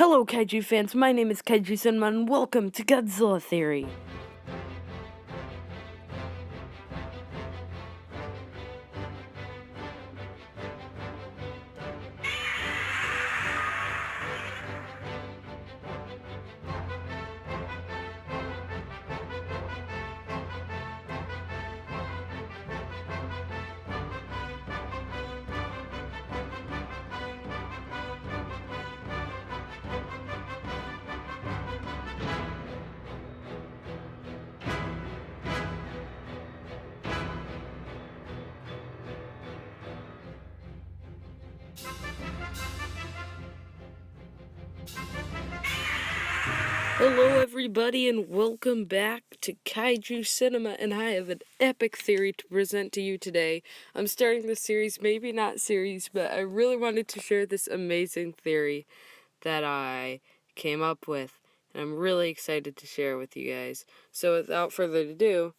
Hello, Kaiju fans. My name is Kaiju Cinema, and welcome to Godzilla Theory. Hello, everybody, and welcome back to Kaiju Cinema, and I have an epic theory to present to you today. I'm starting this series, maybe not series, but I really wanted to share this amazing theory that I came up with, and I'm really excited to share with you guys. So without further ado,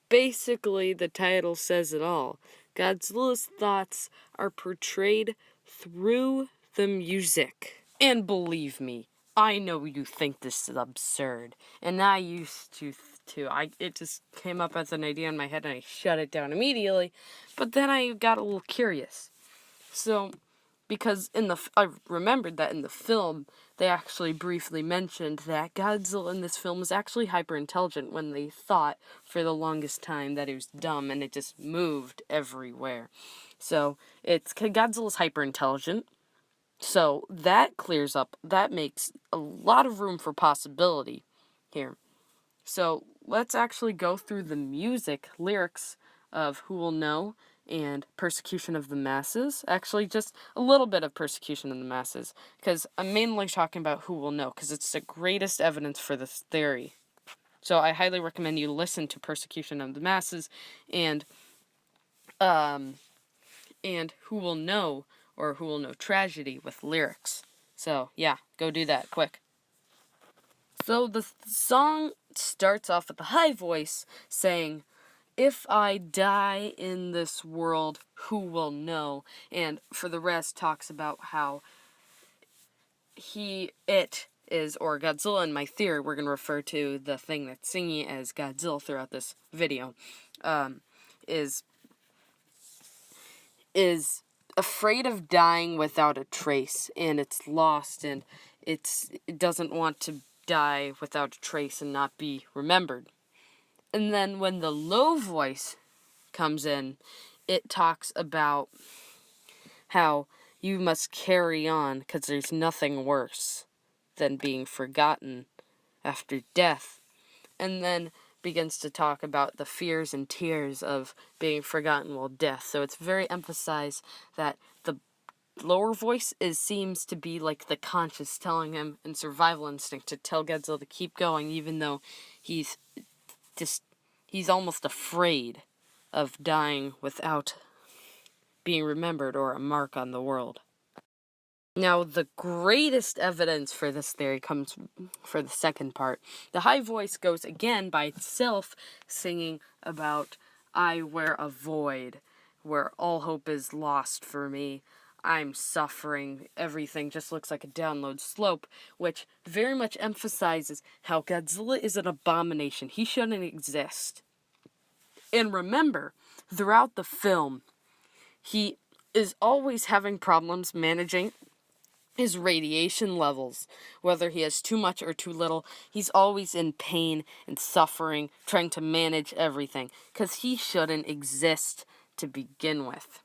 basically the title says it all. Godzilla's thoughts are portrayed through the music. And believe me, I know you think this is absurd, and I used to too. It just came up as an idea in my head, and I shut it down immediately. But then I got a little curious. So, because I remembered that in the film, they actually briefly mentioned that Godzilla in this film was actually hyper intelligent when they thought for the longest time that he was dumb and it just moved everywhere. So Godzilla's hyper intelligent. So that clears up, that makes a lot of room for possibility here. So let's actually go through the lyrics of Who Will Know and Persecution of the Masses. Actually, just a little bit of Persecution of the Masses, because I'm mainly talking about Who Will Know, because it's the greatest evidence for this theory. So I highly recommend you listen to Persecution of the Masses and Who Will Know, or Who Will Know Tragedy with lyrics. So, yeah, go do that, quick. So the song starts off with a high voice saying, "If I die in this world, who will know?" And for the rest talks about how or Godzilla in my theory, we're going to refer to the thing that's singing as Godzilla throughout this video, is afraid of dying without a trace, and it's lost, and it doesn't want to die without a trace and not be remembered. And then when the low voice comes in, it talks about how you must carry on because there's nothing worse than being forgotten after death. And then begins to talk about the fears and tears of being forgotten while death. So it's very emphasized that the lower voice seems to be like the conscious telling him in survival instinct to tell Godzilla to keep going, even though he's almost afraid of dying without being remembered or a mark on the world. Now, the greatest evidence for this theory comes for the second part. The high voice goes again by itself, singing about, "I wear a void, where all hope is lost for me. I'm suffering. Everything just looks like a downward slope," which very much emphasizes how Godzilla is an abomination. He shouldn't exist. And remember, throughout the film, he is always having problems managing his radiation levels. Whether he has too much or too little, he's always in pain and suffering, trying to manage everything, because he shouldn't exist to begin with.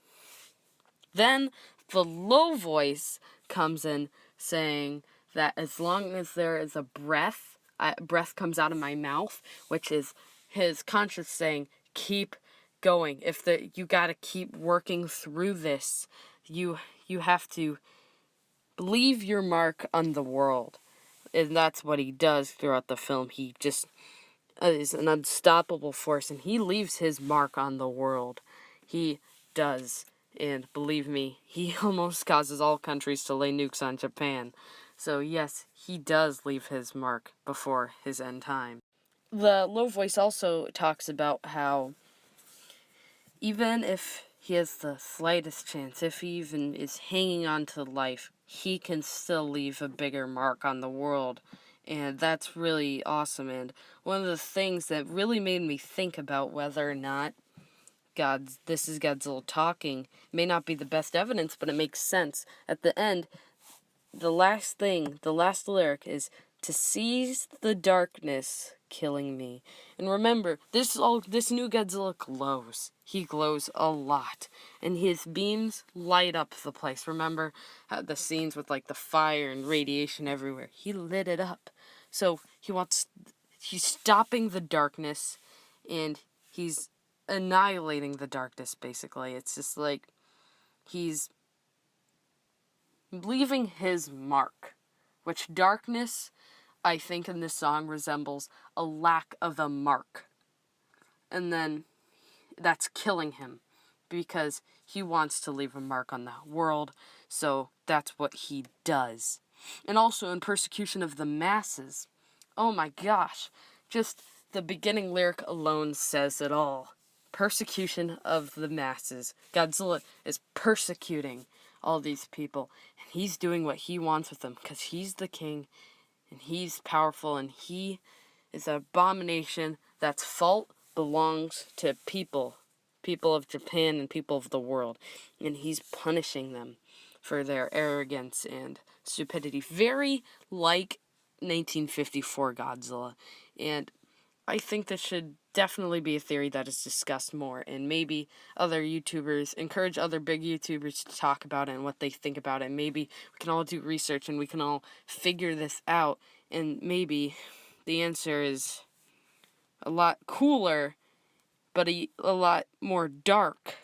Then the low voice comes in saying that as long as there is a breath comes out of my mouth, which is his conscience saying, keep going. You gotta keep working through this. You have to leave your mark on the world. And that's what he does throughout the film. He just is an unstoppable force, and he leaves his mark on the world. He does. And believe me, he almost causes all countries to lay nukes on Japan. So yes, he does leave his mark before his end time. The low voice also talks about how even if he has the slightest chance, if he even is hanging on to life, he can still leave a bigger mark on the world. And that's really awesome. And one of the things that really made me think about whether or not this is Godzilla talking may not be the best evidence, but it makes sense. At the end, the last lyric is, "To seize the darkness, killing me." And remember, this new Godzilla glows. He glows a lot, and his beams light up the place. Remember how the scenes with like the fire and radiation everywhere? He lit it up. So he's stopping the darkness, and he's annihilating the darkness. Basically, it's just like he's leaving his mark, which darkness, I think, in this song resembles a lack of a mark. And then that's killing him because he wants to leave a mark on the world, so that's what he does. And also in Persecution of the Masses, oh my gosh, just the beginning lyric alone says it all. Persecution of the masses. Godzilla is persecuting all these people, and he's doing what he wants with them because he's the king, and he's powerful, and he is an abomination that's fault belongs to people of Japan and people of the world, and he's punishing them for their arrogance and stupidity, very like 1954 Godzilla. And I think this should definitely be a theory that is discussed more, and maybe other YouTubers, encourage other big YouTubers to talk about it and what they think about it. Maybe we can all do research and we can all figure this out, and maybe the answer is a lot cooler, but a lot more dark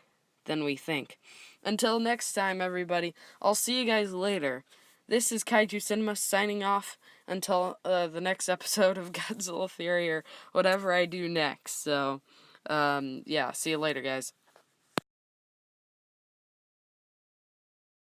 than we think. Until next time, everybody, I'll see you guys later. This is Kaiju Cinema signing off until the next episode of Godzilla Theory or whatever I do next. So, yeah, see you later, guys.